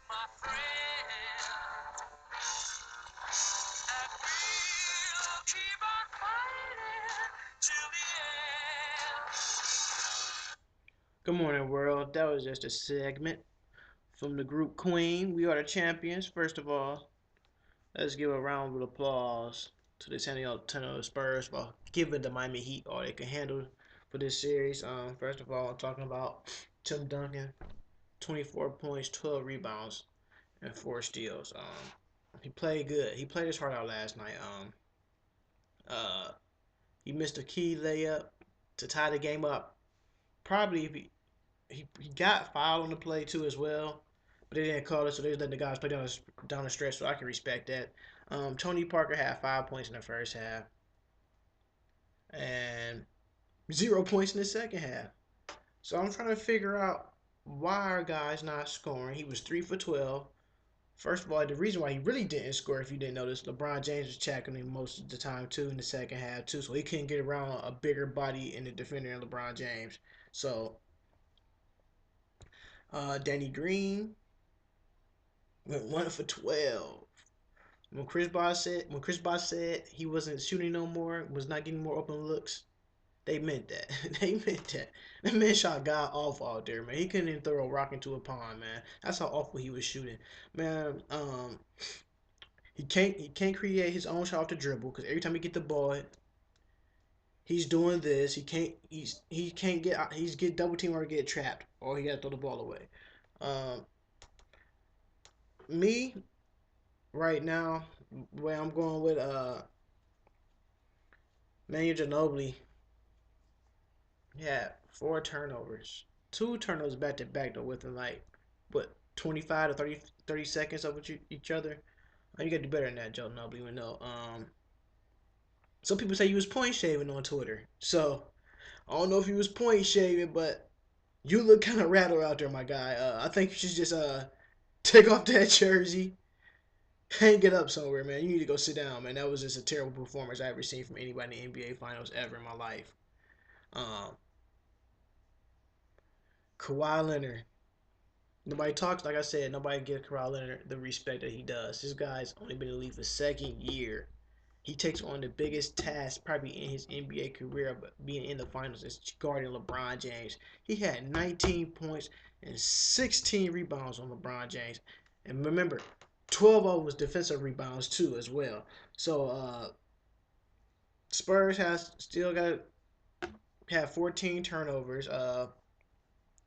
my friend, and we'll keep on fighting till the end. Good morning, world. That was just a segment from the group Queen. We are the champions. First of all, let's give a round of applause to the San Antonio Spurs for giving the Miami Heat all they can handle for this series. First of all, I'm talking about Tim Duncan, 24 points, 12 rebounds, and 4 steals. He played good. He played his heart out last night. Uh, he missed a key layup to tie the game up. Probably if he got fouled on the play too as well, but they didn't call it, so they just let the guys play down the stretch. So I can respect that. Tony Parker had 5 points in the first half and 0 points in the second half. So I'm trying to figure out why our guys not scoring. He was 3 for 12. First of all, the reason why he really didn't score, if you didn't notice, LeBron James was checking him most of the time too in the second half too, so he couldn't get around a bigger body in the defender than LeBron James. So Danny Green went 1 for 12. When Chris Bosh said he wasn't shooting no more, was not getting more open looks, they meant that. They meant that. That man shot God awful out there, man. He couldn't even throw a rock into a pond, man. That's how awful he was shooting, man. He can't create his own shot off the dribble because every time he get the ball, he's doing this. He can't get out. He's get double team or get trapped or he got to throw the ball away. Um, me right now, where I'm going with Manu Ginobili, yeah, 4 turnovers, 2 turnovers back to back though within like what 25 to 30 seconds of each other. You got to do better than that, Joe Ginobili. Even though some people say he was point shaving on Twitter, so I don't know if he was point shaving, but you look kind of rattled out there, my guy. I think you should just take off that jersey, hang it up somewhere, man. You need to go sit down, man. That was just a terrible performance I ever seen from anybody in the NBA Finals ever in my life. Um, Kawhi Leonard. Nobody talks, like I said, nobody gives Kawhi Leonard the respect that he does. This guy's only been in the league for second year. He takes on the biggest task probably in his NBA career, but being in the finals is guarding LeBron James. He had 19 points and 16 rebounds on LeBron James. And remember, 12 of them was defensive rebounds too as well. So Spurs has still got had 14 turnovers.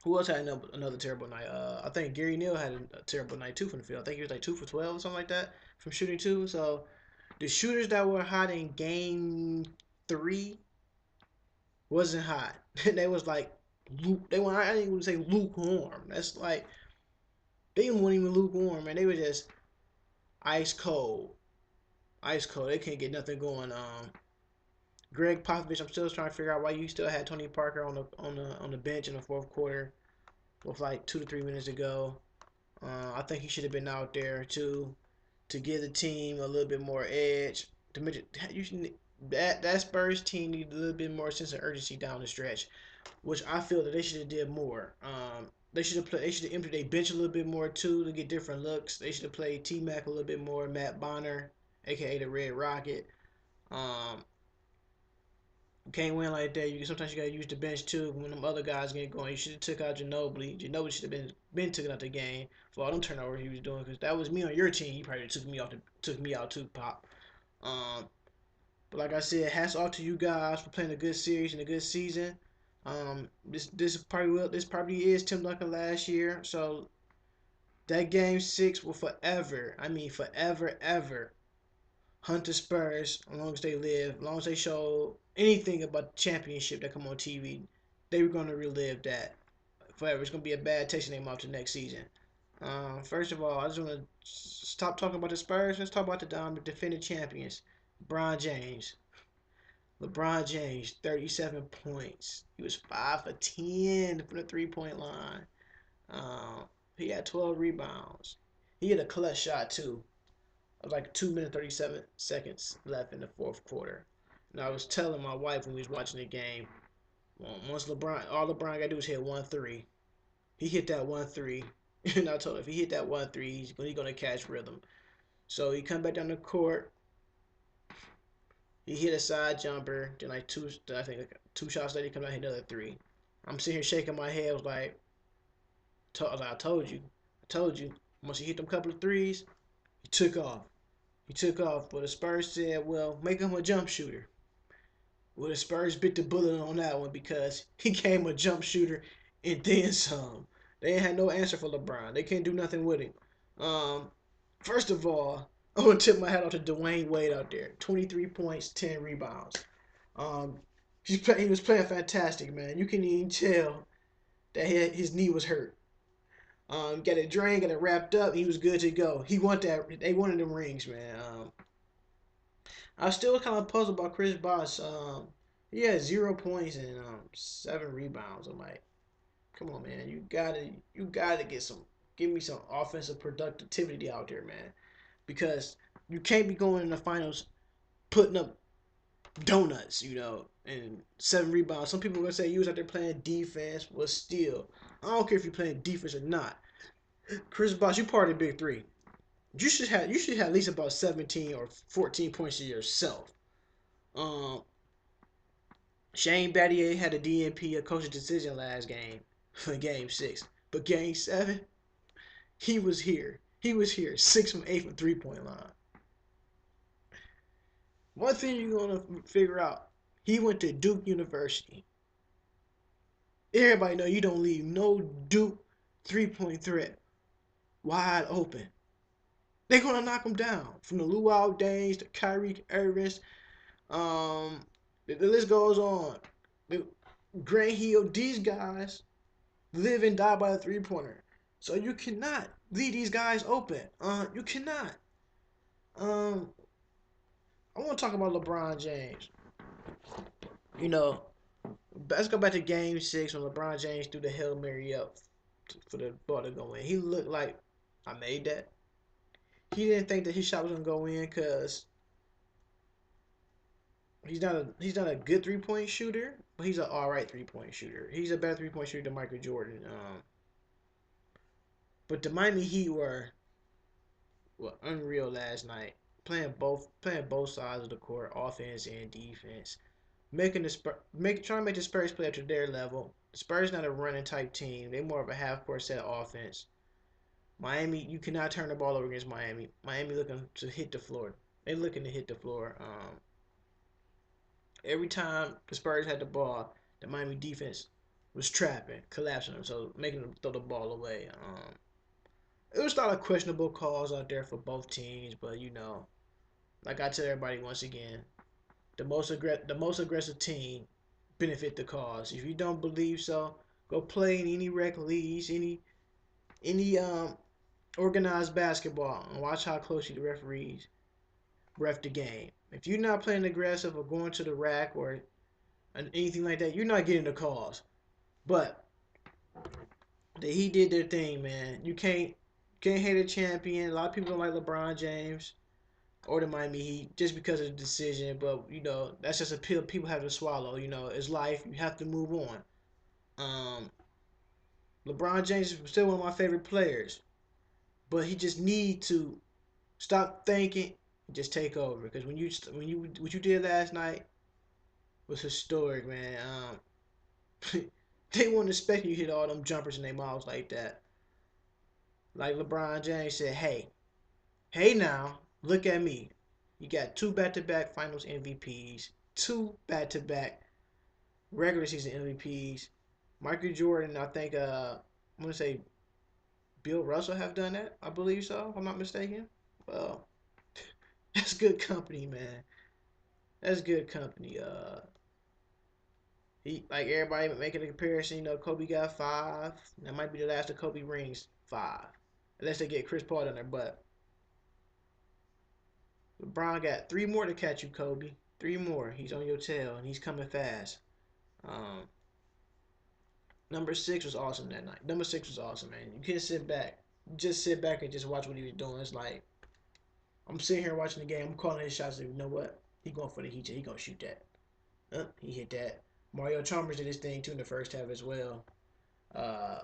Who else had another terrible night? I think Gary Neal had a terrible night too from the field. I think he was like 2 for 12 or something like that from shooting too. So the shooters that were hot in game 3 wasn't hot. They was like they were I didn't even say lukewarm. That's like they weren't even lukewarm, man. They were just ice cold. Ice cold. They can't get nothing going. Greg Popovich, I'm still trying to figure out why you still had Tony Parker on the bench in the fourth quarter with like 2 to 3 minutes to go. I think he should have been out there too to give the team a little bit more edge. That Spurs team needed a little bit more sense of urgency down the stretch, which I feel that they should have did more. They should have played. They should have emptied their bench a little bit more too to get different looks. They should have played T Mac a little bit more. Matt Bonner, aka the Red Rocket. Um, you can't win like that. Sometimes you gotta use the bench too when them other guys get going. You should have took out Ginobili. Ginobili should have been taken out the game for all them turnovers he was doing. Because that was me on your team. He probably took me out too, Pop. Um, but like I said, hats off to you guys for playing a good series and a good season. This probably is Tim Duncan last year. So that game 6 will forever. I mean forever ever hunt the Spurs as long as they live, as long as they show anything about the championship that come on TV, they were going to relive that forever. It's going to be a bad taste in their mouth the next season. First of all, I just want to stop talking about the Spurs. Let's talk about the defending champions, LeBron James. LeBron James, 37 points. He was 5 for 10 from the 3 point line. He had 12 rebounds. He had a clutch shot too. Like 2 minutes 37 seconds left in the fourth quarter. And I was telling my wife when we was watching the game, well, once all LeBron got to do is hit 1 3. He hit that 1 3. And I told him if he hit that 1-3, he's gonna catch rhythm. So he come back down the court. He hit a side jumper. Then like two, I think like 2 shots later, he come out hit another three. I'm sitting here shaking my head. I was like, I told you, I told you. Once he hit them couple of threes, he took off. He took off. But the Spurs said, well, make him a jump shooter. Well, the Spurs bit the bullet on that one because he came a jump shooter and then some. They ain't had no answer for LeBron. They can't do nothing with him. Um, First of all, I want to tip my hat off to Dwayne Wade out there. 23 points, 10 rebounds. Um, he was playing fantastic, man. You can even tell that his knee was hurt. Got it drained, got it wrapped up. He was good to go. He won that. They wanted them rings, man. I was still kind of puzzled about Chris Bosh. He had 0 points and 7 rebounds. I'm like, come on, man. You gotta give me some offensive productivity out there, man. Because you can't be going in the finals putting up donuts, and 7 rebounds. Some people are gonna say you was out there playing defense. Well, still, I don't care if you're playing defense or not. Chris Bosh, you part of the big three. You should have at least about 17 or 14 points to yourself. Um, Shane Battier had a DNP, a coach's decision last game, for Game 6. But Game 7, he was here. He was here, 6 from 8 from 3-point line. One thing you're gonna figure out, he went to Duke University. Everybody know you don't leave no Duke 3-point threat wide open. They're gonna knock him down. From the Luau Danes to Kyrie Irvings, the list goes on. Grant Hill, these guys live and die by a 3-pointer. So you cannot leave these guys open. You cannot. Um, I want to talk about LeBron James. You know, let's go back to Game 6 when LeBron James threw the Hail Mary up for the ball to go in. He looked like, I made that. He didn't think that his shot was gonna go in because he's not a good 3-point shooter, but he's an all right 3-point shooter. He's a better 3-point shooter than Michael Jordan. But the Miami Heat were unreal last night, playing both sides of the court, offense and defense, making trying to make the Spurs play up to their level. The Spurs not a running type team; they more of a half court set offense. Miami, you cannot turn the ball over against Miami. Miami looking to hit the floor. They looking to hit the floor. Every time the Spurs had the ball, the Miami defense was trapping, collapsing them, so making them throw the ball away. It was a lot of questionable calls out there for both teams, but like I tell everybody once again, the most aggressive team benefit the cause. If you don't believe so, go play in any rec leagues, any organized basketball, and watch how closely the referees ref the game. If you're not playing aggressive or going to the rack or anything like that, you're not getting the calls. But he did their thing, man. You can't hate a champion. A lot of people don't like LeBron James or the Miami Heat just because of the decision, but that's just a pill people have to swallow. It's life. You have to move on. Um, LeBron James is still one of my favorite players, but he just need to stop thinking and just take over. Because when you what you did last night was historic, man. They weren't expecting you to hit all them jumpers in their mouths like that. Like LeBron James said, hey now, look at me. You got 2 back-to-back Finals MVPs, 2 back-to-back regular season MVPs. Michael Jordan, I think, I'm gonna say Bill Russell have done that. I believe so, if I'm not mistaken. Well, that's good company, man. That's good company. He like everybody making a comparison. Kobe got 5. That might be the last of Kobe rings. 5, unless they get Chris Paul on there. But LeBron got 3 more to catch you, Kobe. 3 more. He's on your tail and he's coming fast. Um, Number 6 was awesome that night. Number 6 was awesome, man. You can't sit back. Just sit back and just watch what he was doing. It's like I'm sitting here watching the game. I'm calling his shots. Like, you know what? He going for the heat. He gonna shoot that. He hit that. Mario Chalmers did his thing too in the first half as well. Uh,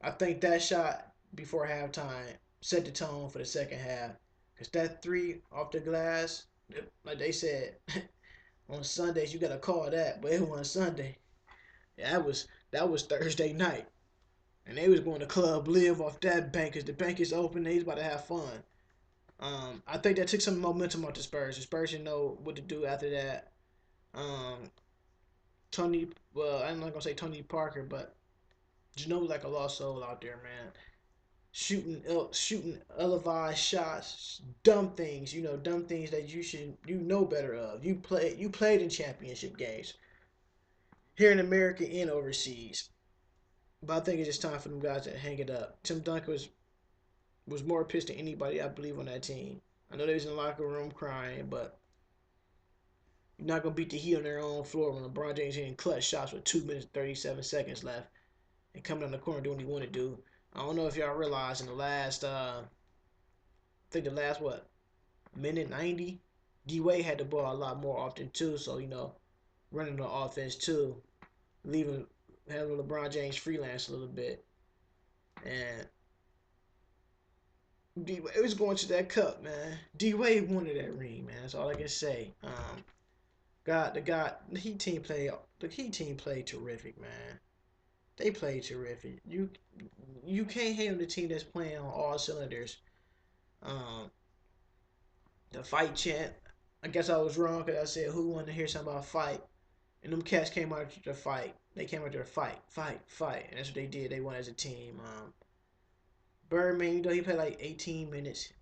I think that shot before halftime set the tone for the second half. Cause that three off the glass, like they said, on Sundays you gotta call that, but it wasn't Sunday. Yeah, that was Thursday night, and they was going to Club Live off that bank. Cause the bank is open. They was about to have fun. I think that took some momentum off the Spurs. The Spurs didn't know what to do after that. Um, well, I'm not gonna say Tony Parker, but Gino was like a lost soul out there, man. Shooting televised shots, dumb things, dumb things that you know better of. You played in championship games here in America and overseas. But I think it's just time for them guys to hang it up. Tim Duncan was more pissed than anybody I believe on that team. I know they was in the locker room crying, but you're not gonna beat the Heat on their own floor when LeBron James hitting clutch shots with 2 minutes 37 seconds left and coming down the corner doing what he want to do. I don't know if y'all realize in the last, I think the last minute 90, D Wade had the ball a lot more often too. So running the offense too, leaving having LeBron James freelance a little bit, and D Wade was going to that cup, man. D Wade wanted that ring, man. That's all I can say. The Heat team played terrific, man. They played terrific. You can't hate on the team that's playing on all cylinders. Um, the fight chant. I guess I was wrong because I said who wanted to hear something about fight, and them cats came out to fight. They came out there to fight, fight, fight, and that's what they did. They won as a team. Birdman, he played like 18 minutes.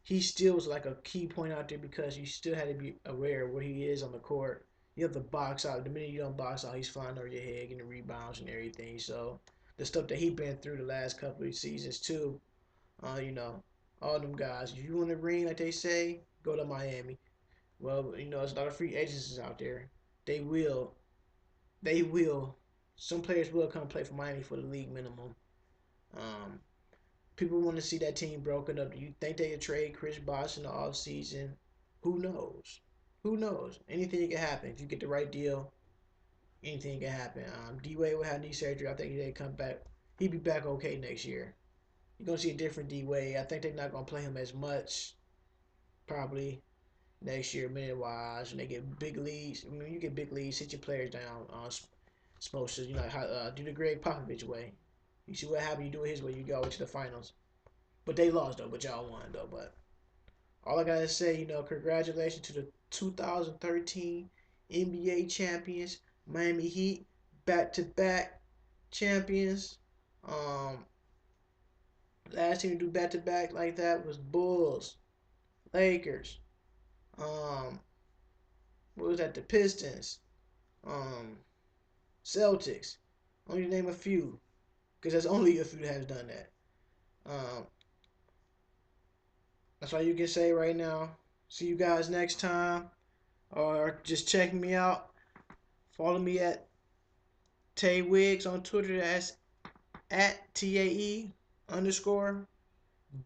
He still was like a key point out there because you still had to be aware of where he is on the court. You have to box out. The minute you don't box out, he's flying over your head, getting rebounds and everything. So the stuff that he been through the last couple of seasons too. You know, all them guys. If you want to ring, like they say, go to Miami. Well, there's a lot of free agents out there. They will. They will. Some players will come play for Miami for the league minimum. Um, People want to see that team broken up. Do you think they could trade Chris Bosh in the offseason? Who knows? Who knows? Anything can happen. If you get the right deal, anything can happen. D Wade will have knee surgery. I think he'll come back. He'll be back okay next year. You're gonna see a different D Wade. I think they're not gonna play him as much probably next year minute wise. And they get big leads. I mean, you get big leads, sit your players down. Supposed to do the Greg Popovich way. You see what happened. You do it his way. You go to the finals. But they lost though. But y'all won though. But all I gotta say, congratulations to the 2013 NBA champions, Miami Heat, back-to-back champions. Um, Last team to do back-to-back like that was Bulls, Lakers. Um, what was that? The Pistons, um, Celtics. Only to name a few, because there's only a few that has done that. Um, that's all you can say right now. See you guys next time, or just check me out. Follow me at Tae Wiggs on Twitter. That's at TAE underscore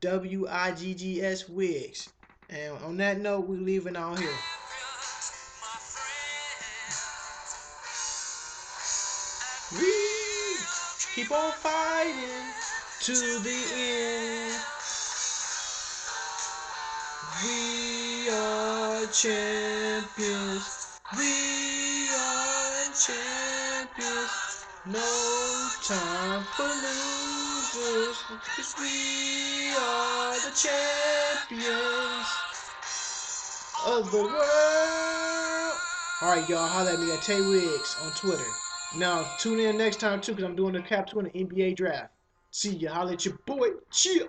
WIGGS Wiggs. And on that note, we leaving out here. We keep on fighting to the end. We are champions. We are champions. No time for losers. Cause we are the champions of the world. Alright, y'all. Holla at me at Tae Wiggs on Twitter. Now, tune in next time, too, because I'm doing the Cap 2 in the NBA draft. See ya. Holla at your boy. Chill.